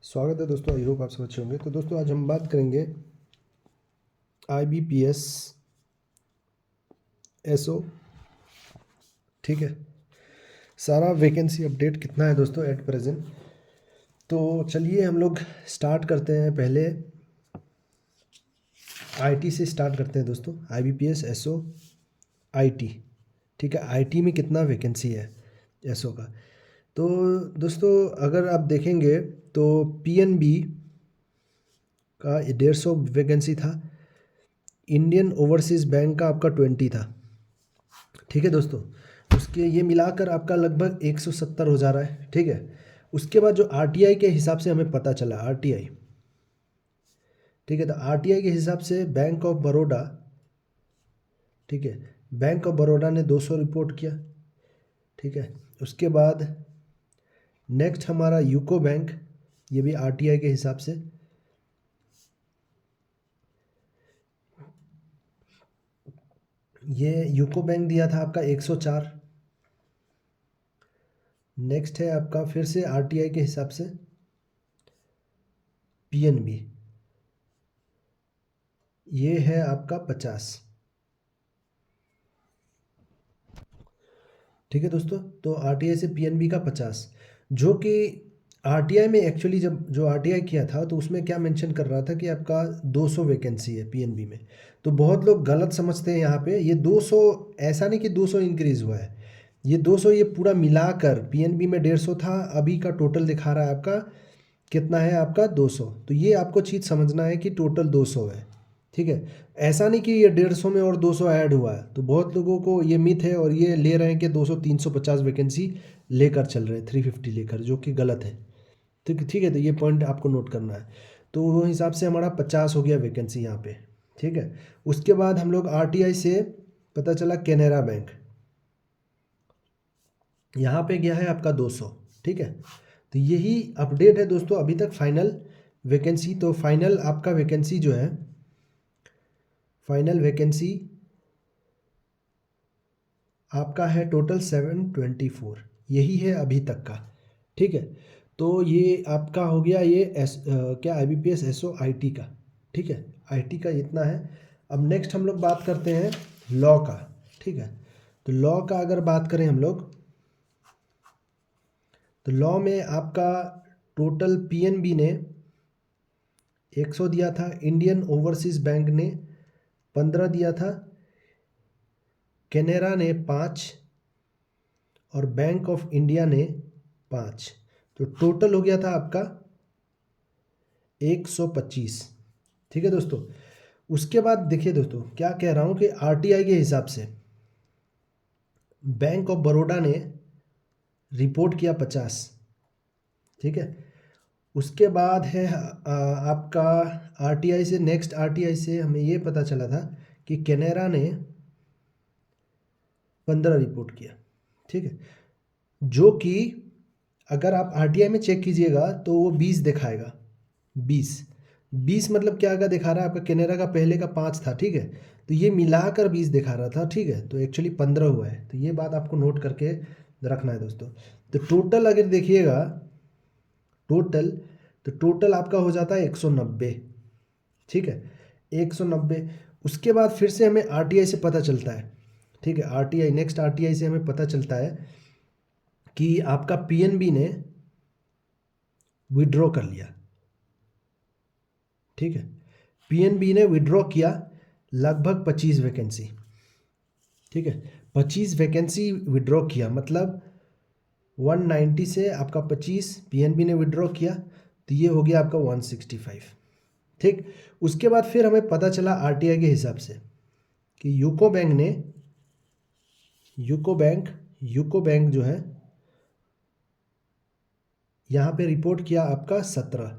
स्वागत है दोस्तों। आई होप आप सब अच्छे होंगे। तो दोस्तों आज हम बात करेंगे IBPS SO। ठीक है, सारा वैकेंसी अपडेट कितना है दोस्तों एट प्रेजेंट। तो चलिए हम लोग स्टार्ट करते हैं। पहले IT से स्टार्ट करते हैं दोस्तों। IBPS SO IT। ठीक है, IT में कितना वैकेंसी है SO का। तो दोस्तों अगर आप देखेंगे तो PNB का 150 वैकेंसी था। इंडियन ओवरसीज़ बैंक का आपका 20 था। ठीक है दोस्तों, उसके ये मिलाकर आपका लगभग 170 हो जा रहा है। ठीक है, उसके बाद जो RTI के हिसाब से हमें पता चला RTI। ठीक है, तो RTI के हिसाब से बैंक ऑफ बड़ौदा, ठीक है, बैंक ऑफ बड़ौदा ने 200 रिपोर्ट किया। ठीक है, उसके बाद नेक्स्ट हमारा यूको बैंक, ये भी RTI के हिसाब से। ये यूको बैंक दिया था आपका 104। नेक्स्ट है आपका फिर से RTI के हिसाब से PNB, ये है आपका 50। ठीक है दोस्तों, तो RTI से PNB का 50, जो कि RTI में एक्चुअली जब जो RTI किया था तो उसमें क्या मेंशन कर रहा था कि आपका 200 वैकेंसी है PNB में। तो बहुत लोग गलत समझते हैं यहाँ पे। ये 200 ऐसा नहीं कि 200 इंक्रीज़ हुआ है। ये 200 ये पूरा मिलाकर PNB में 150 था, अभी का टोटल दिखा रहा है आपका कितना है, आपका 200। तो ये आपको चीज़ समझना है कि टोटल 200 है। ठीक है, ऐसा नहीं कि ये 150 में और 200 ऐड हुआ है। तो बहुत लोगों को ये मिथ है और ये ले रहे हैं कि 200 350 वैकेंसी लेकर चल रहे हैं, 350 लेकर, जो कि गलत है। ठीक है, तो ये पॉइंट आपको नोट करना है। तो वो हिसाब से हमारा 50 हो गया वैकेंसी यहाँ पे। ठीक है, उसके बाद हम लोग RTI से पता चला कैनरा बैंक, यहाँ पे गया है आपका 200। ठीक है, तो यही अपडेट है दोस्तों अभी तक फाइनल वैकेंसी। तो फाइनल आपका वैकेंसी जो है, फाइनल वैकेंसी आपका है टोटल 724, यही है अभी तक का। ठीक है, तो ये आपका हो गया ये क्या IBPS SO IT का। ठीक है, IT का इतना है। अब नेक्स्ट हम लोग बात करते हैं लॉ का। ठीक है, तो लॉ का अगर बात करें हम लोग, तो लॉ में आपका टोटल PNB ने 100 दिया था, इंडियन ओवरसीज़ बैंक ने 15 दिया था, कैनेरा ने 5 और बैंक ऑफ इंडिया ने 5। तो टोटल हो गया था आपका 125। ठीक है दोस्तों, उसके बाद देखिए दोस्तों क्या कह रहा हूँ कि RTI के हिसाब से बैंक ऑफ बड़ौदा ने रिपोर्ट किया 50। ठीक है, उसके बाद है आपका RTI से, नेक्स्ट RTI से हमें ये पता चला था कि कैनेरा ने 15 रिपोर्ट किया। ठीक है, जो कि अगर आप RTI में चेक कीजिएगा तो वो 20 दिखाएगा। 20 मतलब क्या का दिखा रहा है आपका, कैनेरा का पहले का 5 था। ठीक है, तो ये मिलाकर 20 दिखा रहा था। ठीक है, तो एक्चुअली 15 हुआ है। तो ये बात आपको नोट करके रखना है दोस्तों। तो टोटल अगर देखिएगा, टोटल तो टोटल आपका हो जाता है 190। ठीक है, 190। उसके बाद फिर से हमें RTI से पता चलता है। ठीक है, RTI नेक्स्ट RTI से हमें पता चलता है कि आपका PNB ने विड्रॉ कर लिया। ठीक है, PNB ने विड्रॉ किया लगभग 25 वैकेंसी। ठीक है, 25 वैकेंसी विड्रॉ किया, मतलब 190 से आपका 25 PNB ने विड्रॉ किया, तो ये हो गया आपका 165। ठीक, उसके बाद फिर हमें पता चला RTI के हिसाब से कि यूको बैंक जो है यहाँ पे रिपोर्ट किया आपका 17।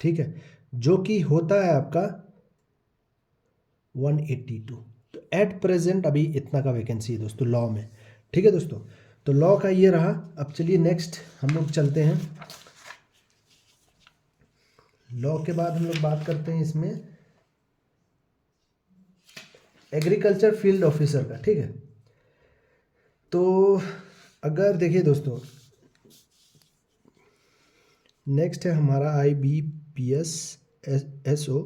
ठीक है, जो कि होता है आपका 182। तो एट प्रेजेंट अभी इतना का वैकेंसी है दोस्तों लॉ में। ठीक है दोस्तों, तो लॉ का ये रहा। अब चलिए नेक्स्ट हम लोग चलते हैं लॉ के बाद हम लोग बात करते हैं इसमें एग्रीकल्चर फील्ड ऑफिसर का। ठीक है, तो अगर देखिए दोस्तों, नेक्स्ट है हमारा IBPS SO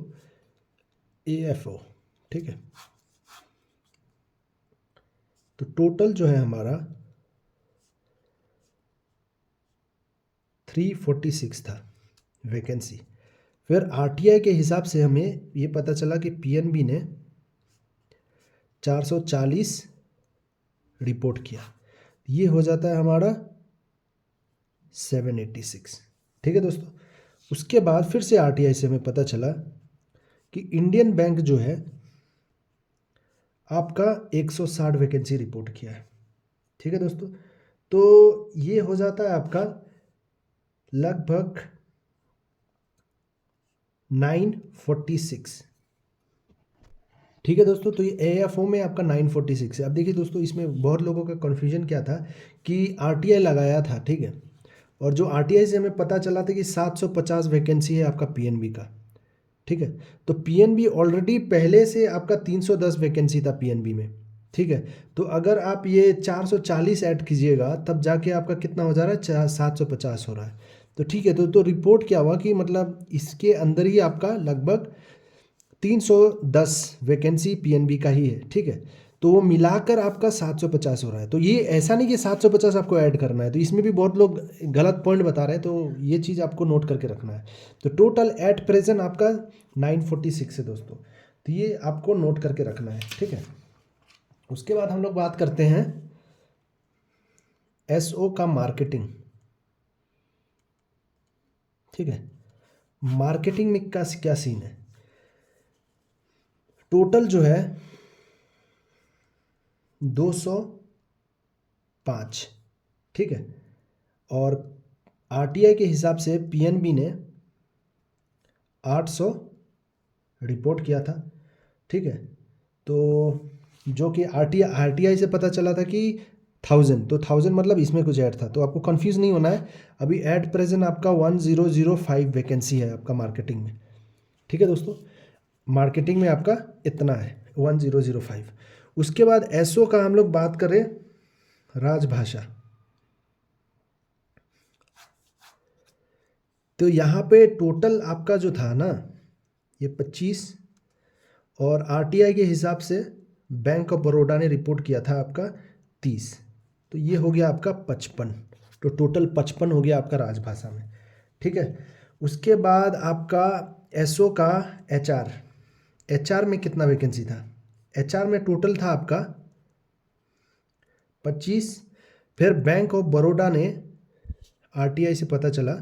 AFO, ठीक है। तो टोटल जो है हमारा 346 था वैकेंसी। फिर RTI के हिसाब से हमें ये पता चला कि PNB ने 440 रिपोर्ट किया, ये हो जाता है हमारा 786, ठीक है दोस्तों। उसके बाद फिर से RTI से हमें पता चला कि इंडियन बैंक जो है आपका 160 वैकेंसी रिपोर्ट किया है, ठीक है दोस्तों। तो ये हो जाता है आपका लगभग 946, ठीक है दोस्तों। तो ये AFO में आपका 946 है। अब देखिए दोस्तों, इसमें बहुत लोगों का कन्फ्यूजन क्या था कि RTI लगाया था, ठीक है, और जो RTI से हमें पता चला था कि 750 वैकेंसी है आपका PNB का, ठीक है। तो PNB ऑलरेडी पहले से आपका 310 वैकेंसी था PNB में, ठीक है। तो अगर आप ये 440 ऐड कीजिएगा तब जाके आपका कितना हो जा रहा है, 750 हो रहा है। तो ठीक है, तो रिपोर्ट क्या हुआ कि मतलब इसके अंदर ही आपका लगभग 310 वैकेंसी PNB का ही है, ठीक है। तो वो मिलाकर आपका 750 हो रहा है। तो ये ऐसा नहीं कि 750 आपको ऐड करना है, तो इसमें भी बहुत लोग गलत पॉइंट बता रहे हैं, तो ये चीज़ आपको नोट करके रखना है। तो टोटल एट प्रेजेंट आपका 946 है दोस्तों, तो ये आपको नोट करके रखना है, ठीक है। उसके बाद हम लोग बात करते हैं SO का मार्केटिंग, ठीक है। मार्केटिंग में क्या सीन है, टोटल जो है 205, ठीक है। और RTI के हिसाब से PNB ने 800 रिपोर्ट किया था, ठीक है। तो जो कि RTI से पता चला था कि 1000, तो 1000 मतलब इसमें कुछ ऐड था, तो आपको कंफ्यूज नहीं होना है। अभी एट प्रेजेंट आपका 1005 वैकेंसी है आपका मार्केटिंग में, ठीक है दोस्तों। मार्केटिंग में आपका इतना है 1005। उसके बाद SO का हम लोग बात करें, राजभाषा, तो यहाँ पे टोटल आपका जो था ना ये 25, और RTI के हिसाब से बैंक ऑफ बड़ौदा ने रिपोर्ट किया था आपका 30, तो ये हो गया आपका 55। तो टोटल 55 हो गया आपका राजभाषा में, ठीक है। उसके बाद आपका SO का HR में कितना वैकेंसी था, HR में टोटल था आपका 25। फिर बैंक ऑफ बड़ौदा ने RTI से पता चला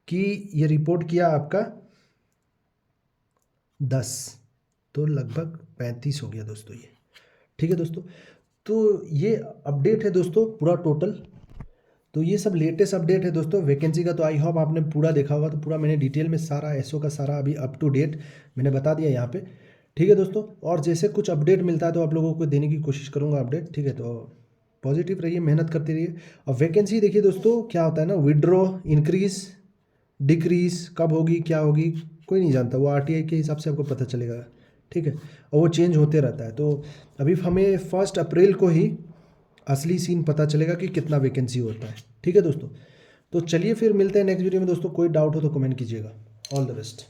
कि ये रिपोर्ट किया आपका 10, तो लगभग 35 हो गया दोस्तों ये, ठीक है दोस्तों। तो ये अपडेट है दोस्तों पूरा टोटल। तो ये सब लेटेस्ट अपडेट है दोस्तों वैकेंसी का। तो आई होप आपने पूरा देखा होगा, तो पूरा मैंने डिटेल में सारा SO का सारा अभी अप टू डेट मैंने बता दिया यहाँ पे, ठीक है दोस्तों। और जैसे कुछ अपडेट मिलता है तो आप लोगों को देने की कोशिश करूँगा अपडेट, ठीक है। तो पॉजिटिव रहिए, मेहनत करते रहिए। और वैकेंसी देखिए दोस्तों, क्या होता है ना, विड्रॉ, इंक्रीज, डिक्रीज कब होगी, क्या होगी, कोई नहीं जानता, वो RTI के हिसाब से आपको पता चलेगा, ठीक है। और वो चेंज होते रहता है। तो अभी हमें 1 अप्रैल को ही असली सीन पता चलेगा कि कितना वैकेंसी होता है, ठीक है दोस्तों। तो चलिए फिर मिलते हैं नेक्स्ट वीडियो में दोस्तों। कोई डाउट हो तो कमेंट कीजिएगा। All the best.